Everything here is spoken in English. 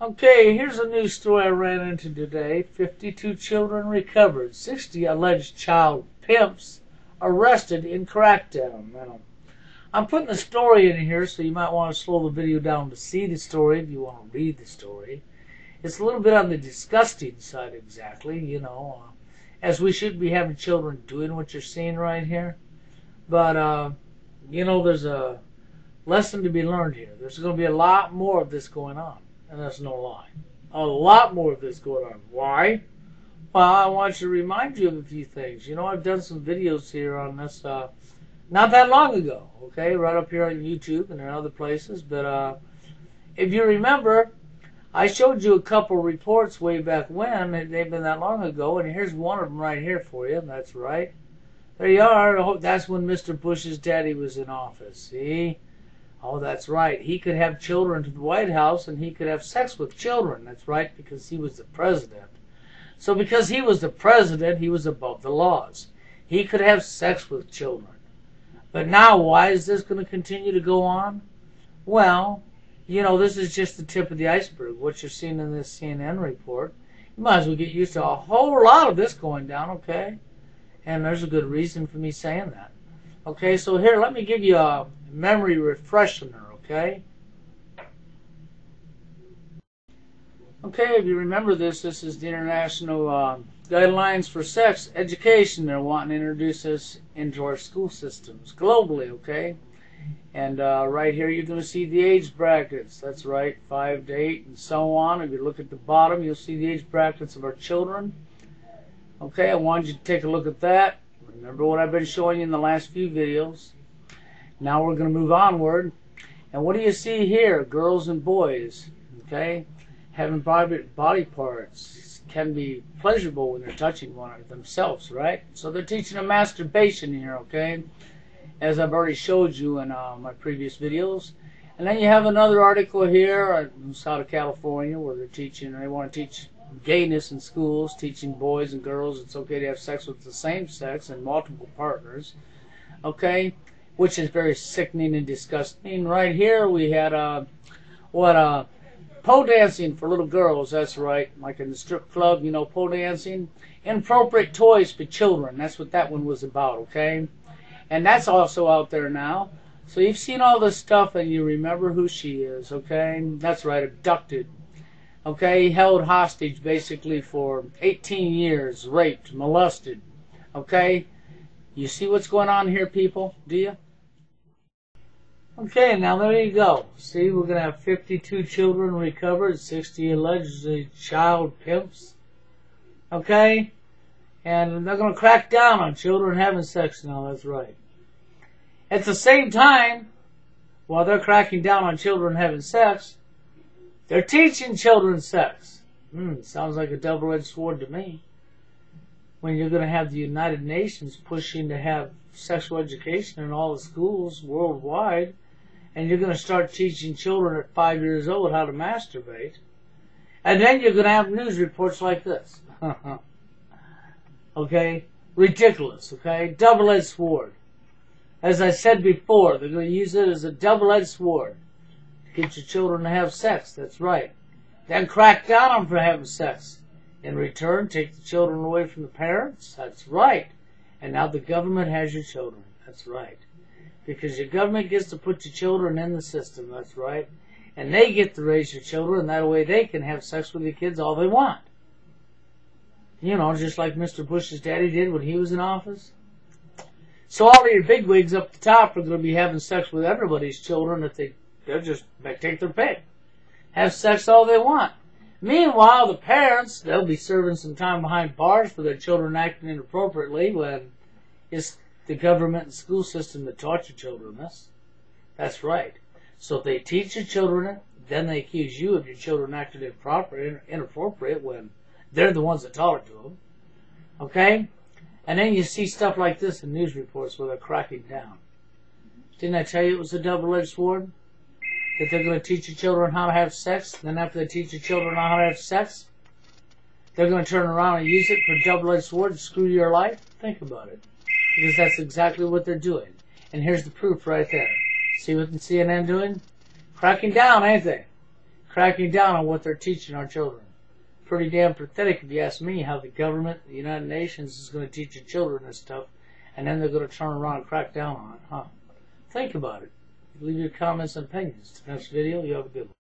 Okay, here's a news story I ran into today. 52 children recovered. 60 alleged child pimps arrested in crackdown. Now, I'm putting the story in here, so you might want to slow the video down to see the story if you want to read the story. It's a little bit on the disgusting side, exactly, as we should be having children doing what you're seeing right here. But, there's a lesson to be learned here. There's going to be a lot more of this going on. And that's no lie. A lot more of this going on. Why? Well, I want to remind you of a few things. I've done some videos here on this not that long ago, okay? Right up here on YouTube and in other places. But if you remember, I showed you a couple reports way back when. They've been that long ago. And here's one of them right here for you. That's right. There you are. That's when Mr. Bush's daddy was in office. See? Oh, that's right. He could have children to the White House, and he could have sex with children. That's right, because he was the president. So because he was the president, he was above the laws. He could have sex with children. But now, why is this going to continue to go on? Well, this is just the tip of the iceberg. What you're seeing in this CNN report, you might as well get used to a whole lot of this going down, okay? And there's a good reason for me saying that. Okay, so here, let me give you a memory refresher, okay? Okay, if you remember this is the International Guidelines for Sex Education. They're wanting to introduce this into our school systems globally, okay? And right here, you're going to see the age brackets. That's right, 5 to 8 and so on. If you look at the bottom, you'll see the age brackets of our children. Okay, I wanted you to take a look at that. Remember what I've been showing you in the last few videos. Now we're going to move onward. And what do you see here? Girls and boys, okay? Having private body parts can be pleasurable when they're touching one of themselves, right? So they're teaching them masturbation here, okay? As I've already showed you in my previous videos. And then you have another article here in Southern California where they want to teach gayness in schools, teaching boys and girls it's okay to have sex with the same sex and multiple partners, okay, which is very sickening and disgusting. Right here we had pole dancing for little girls. That's right, like in the strip club, pole dancing. Inappropriate toys for children. That's what that one was about, okay? And that's also out there now. So you've seen all this stuff and you remember who she is, okay? That's right, abducted. Okay, held hostage basically for 18 years, raped, molested. Okay, you see what's going on here, people? Do you? Okay, now there you go. See, we're going to have 52 children recovered, 60 allegedly child pimps. Okay, and they're going to crack down on children having sex now, that's right. At the same time, while they're cracking down on children having sex, they're teaching children sex. Sounds like a double-edged sword to me. When you're going to have the United Nations pushing to have sexual education in all the schools worldwide, and you're going to start teaching children at 5 years old how to masturbate, and then you're going to have news reports like this. Okay? Ridiculous, okay? Double-edged sword. As I said before, they're going to use it as a double-edged sword. Get your children to have sex, that's right. Then crack down on them for having sex. In return, take the children away from the parents, that's right. And now the government has your children, that's right. Because your government gets to put your children in the system, that's right. And they get to raise your children, and that way they can have sex with your kids all they want. Just like Mr. Bush's daddy did when he was in office. So all of your bigwigs up the top are going to be having sex with everybody's children if they'll just take their pick. Have sex all they want. Meanwhile, the parents, they'll be serving some time behind bars for their children acting inappropriately when it's the government and school system that taught your children this. That's right. So if they teach your children it, then they accuse you of your children acting inappropriate when they're the ones that taught it to them. Okay? And then you see stuff like this in news reports where they're cracking down. Didn't I tell you it was a double-edged sword? That they're going to teach your children how to have sex, then after they teach your children how to have sex, they're going to turn around and use it for a double-edged sword to screw your life? Think about it. Because that's exactly what they're doing. And here's the proof right there. See what the CNN doing? Cracking down, ain't they? cracking down on what they're teaching our children. Pretty damn pathetic if you ask me how the government, the United Nations, is going to teach your children this stuff, and then they're going to turn around and crack down on it, huh? Think about it. Leave your comments and opinions. Next video, you have a good one.